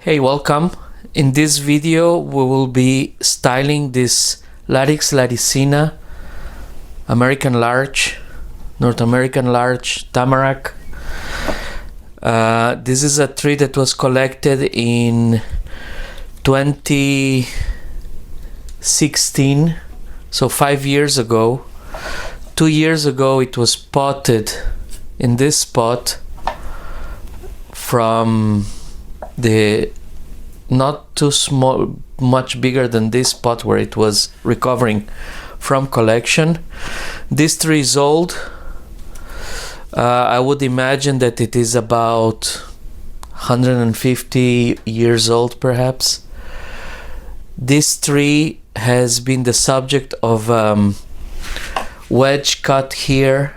Hey, welcome. In this video we will be styling this Larix laricina, American Larch, North American Larch, tamarack. This is a tree that was collected in 2016, so 5 years ago. 2 years ago it was potted in this spot from the not too small, much bigger than this spot where it was recovering from collection. This tree is old. I would imagine that it is about 150 years old perhaps. This tree has been the subject of wedge cut here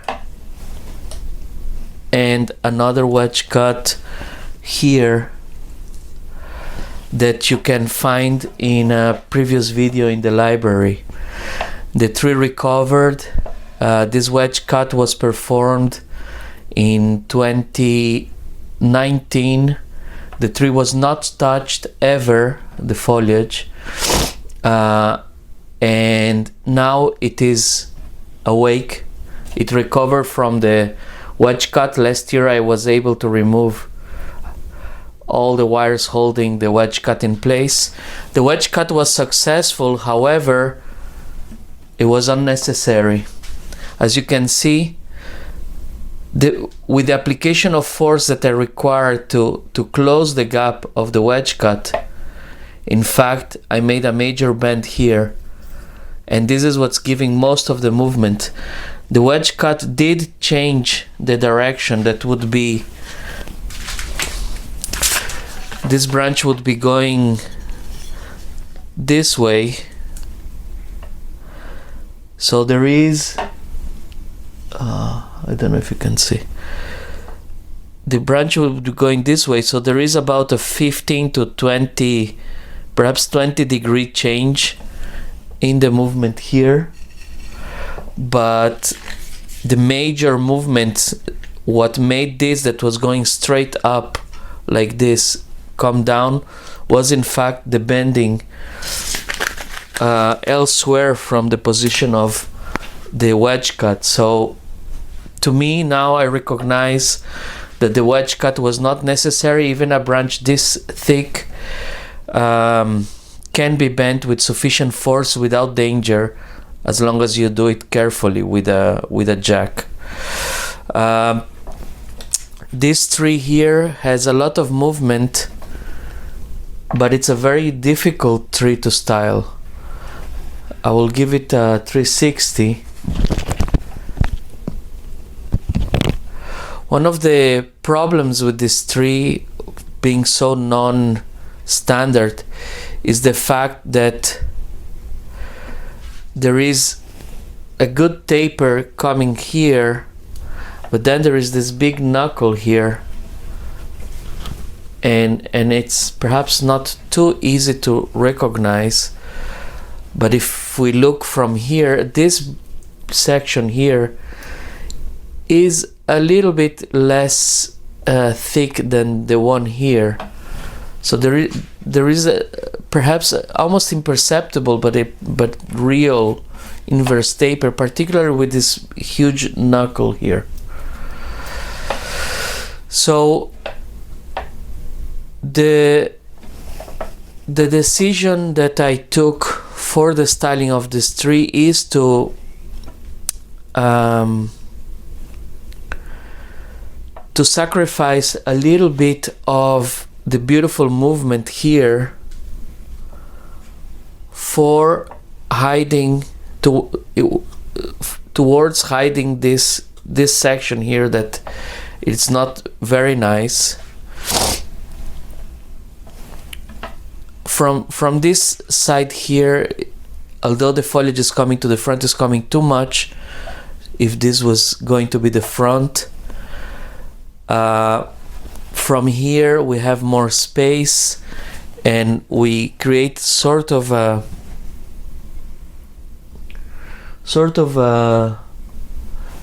and another wedge cut here that you can find in a previous video in the library. The tree recovered. This wedge cut was performed in 2019. The tree was not touched ever, the foliage, and now it is awake. It recovered from the wedge cut. Last year I was able to remove all the wires holding the wedge cut in place. The wedge cut was successful, however it was unnecessary. As you can see, with the application of force that are required to close the gap of the wedge cut, in fact I made a major bend here, and this is what's giving most of the movement. The wedge cut did change the direction. That would be, this branch would be going this way, so there is I don't know if you can see, the branch will be going this way, so there is about a 15 to 20, perhaps 20-degree change in the movement here. But the major movement, what made this that was going straight up like this come down, was in fact the bending elsewhere from the position of the wedge cut. So to me now I recognize that the wedge cut was not necessary. Even a branch this thick can be bent with sufficient force without danger, as long as you do it carefully with a jack. This tree here has a lot of movement, but it's a very difficult tree to style. I will give it a 360. One of the problems with this tree being so non-standard is the fact that there is a good taper coming here, but then there is this big knuckle here, and it's perhaps not too easy to recognize. But if we look from here, this section here is a little bit less thick than the one here, so there is a perhaps almost imperceptible but real inverse taper, particularly with this huge knuckle here. So the decision that I took for the styling of this tree is to sacrifice a little bit of the beautiful movement here for hiding towards hiding this section here that it's not very nice. From this side here, although the foliage is coming to the front, is coming too much. If this was going to be the front, from here we have more space, and we create sort of a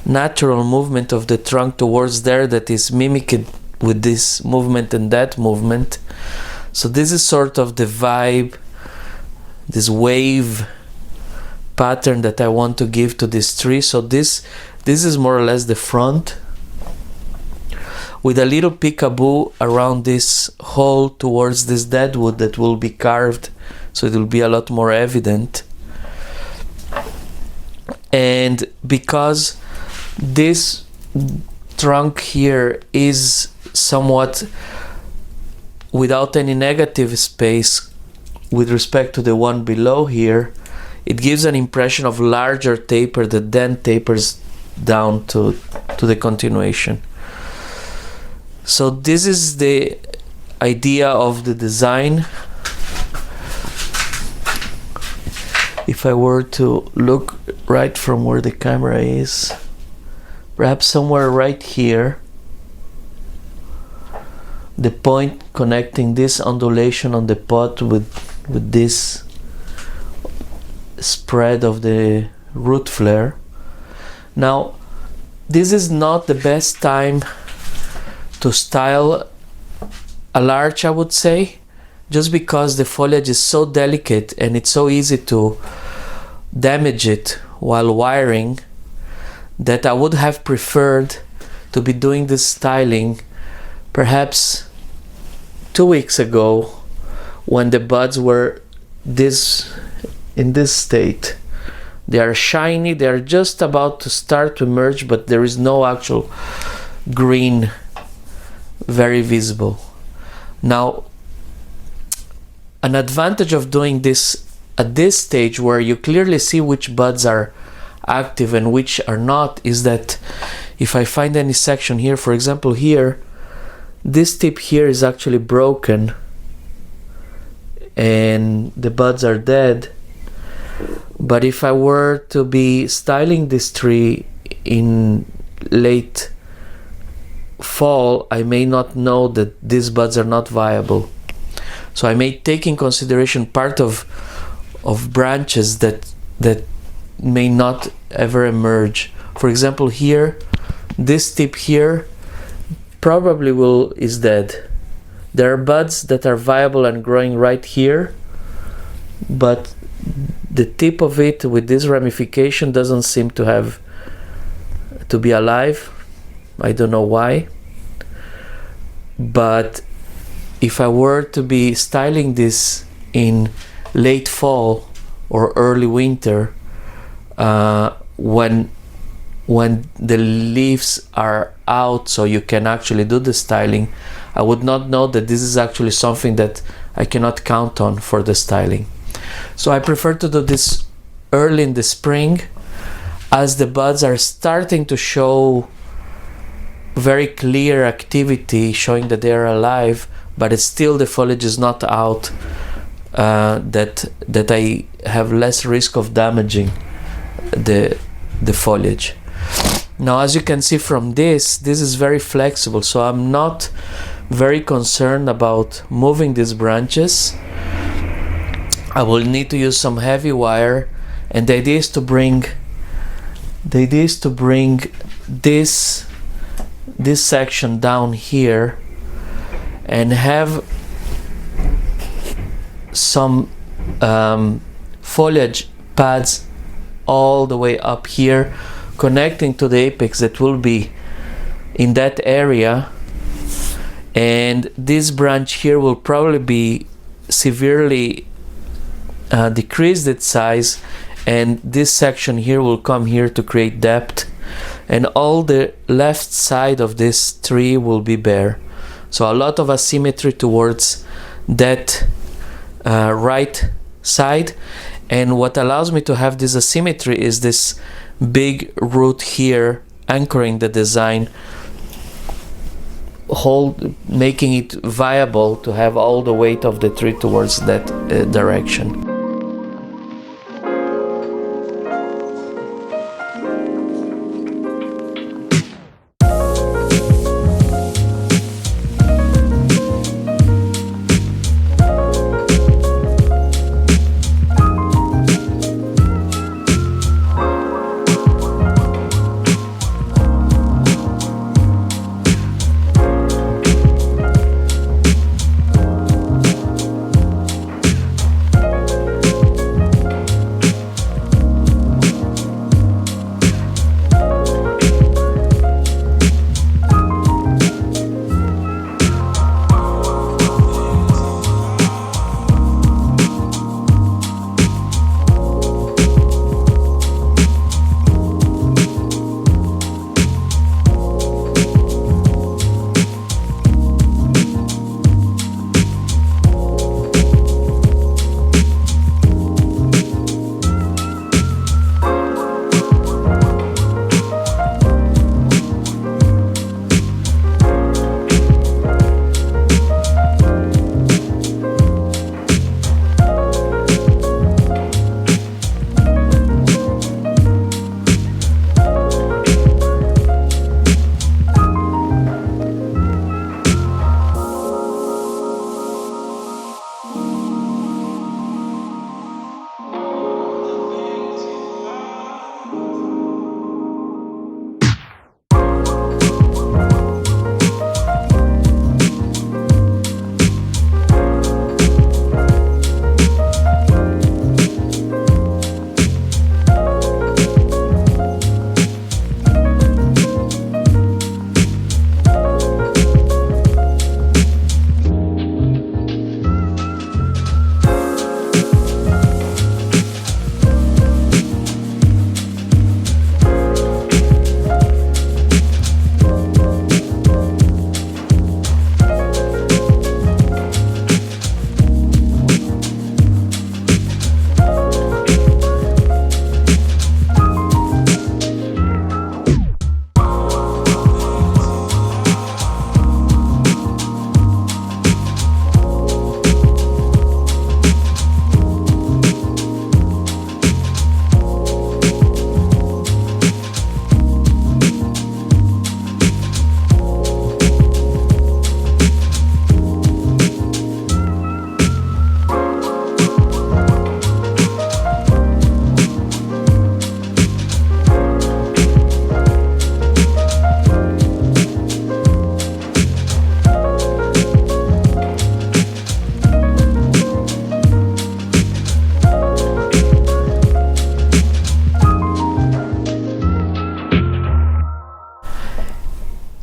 natural movement of the trunk towards there that is mimicked with this movement and that movement. So this is sort of the vibe, this wave pattern that I want to give to this tree. So this is more or less the front, with a little peekaboo around this hole towards this deadwood that will be carved, so it will be a lot more evident. And because this trunk here is somewhat without any negative space with respect to the one below here, it gives an impression of larger taper that then tapers down to the continuation. So this is the idea of the design. If I were to look right from where the camera is, perhaps somewhere right here, the point connecting this undulation on the pot with this spread of the root flare. Now, this is not the best time to style a larch, I would say, just because the foliage is so delicate and it's so easy to damage it while wiring, that I would have preferred to be doing this styling perhaps 2 weeks ago, when the buds were in this state. They are shiny, they are just about to start to emerge, but there is no actual green very visible. Now, an advantage of doing this at this stage, where you clearly see which buds are active and which are not, is that if I find any section here, for example here, this tip here is actually broken and the buds are dead. But if I were to be styling this tree in late fall, I may not know that these buds are not viable. So I may take in consideration part of branches that may not ever emerge. For example, here, this tip here probably is dead. There are buds that are viable and growing right here, but the tip of it with this ramification doesn't seem to be alive. I don't know why. But if I were to be styling this in late fall or early winter, when the leaves are out, so you can actually do the styling, I would not know that this is actually something that I cannot count on for the styling. So I prefer to do this early in the spring, as the buds are starting to show very clear activity, showing that they are alive, but it's still the foliage is not out, that I have less risk of damaging the foliage. Now, as you can see from this is very flexible, so I'm not very concerned about moving these branches. I will need to use some heavy wire, and the idea is to bring this section down here and have some foliage pads all the way up here, connecting to the apex that will be in that area. And this branch here will probably be severely decreased its size, and this section here will come here to create depth, and all the left side of this tree will be bare. So a lot of asymmetry towards that right side. And what allows me to have this asymmetry is this big root here anchoring the design, making it viable to have all the weight of the tree towards that direction.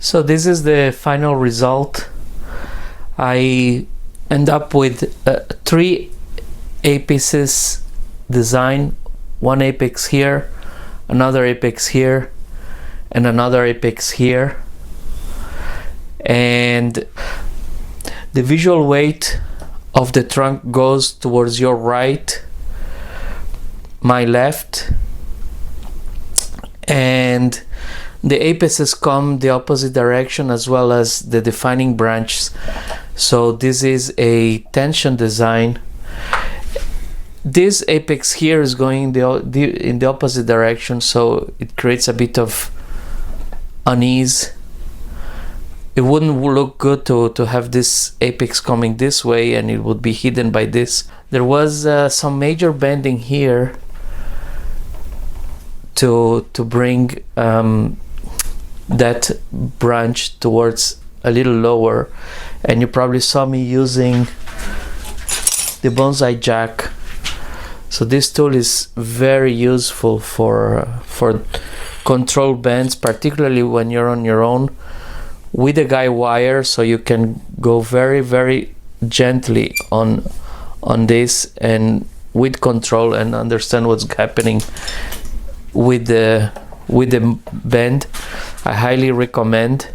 So this is the final result. I end up with 3 apices design, one apex here, another apex here, and another apex here. And the visual weight of the trunk goes towards your right, my left, and the apices come the opposite direction as well as the defining branches. So this is a tension design. This apex here is going in the opposite direction, so it creates a bit of unease. It wouldn't look good to have this apex coming this way, and it would be hidden by this. There was some major bending here to bring that branch towards a little lower, and you probably saw me using the Bonsai jack. So this tool is very useful for control bends, particularly when you're on your own with a guide wire, so you can go very, very gently on this and with control and understand what's happening with the bend. I highly recommend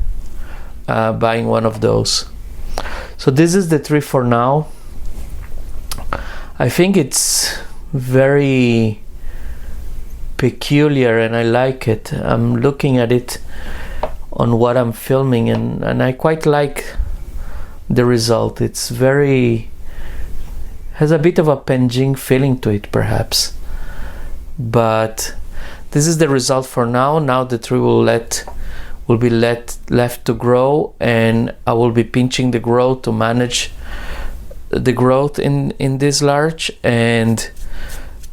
buying one of those. So this is the tree for now. I think it's very peculiar and I like it. I'm looking at it on what I'm filming, and I quite like the result. It's very, has a bit of a penjing feeling to it perhaps, but this is the result for now. Now the tree will be left to grow, and I will be pinching the growth to manage the growth in this larch, and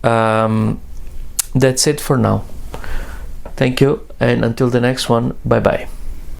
that's it for now. Thank you, and until the next one, bye bye.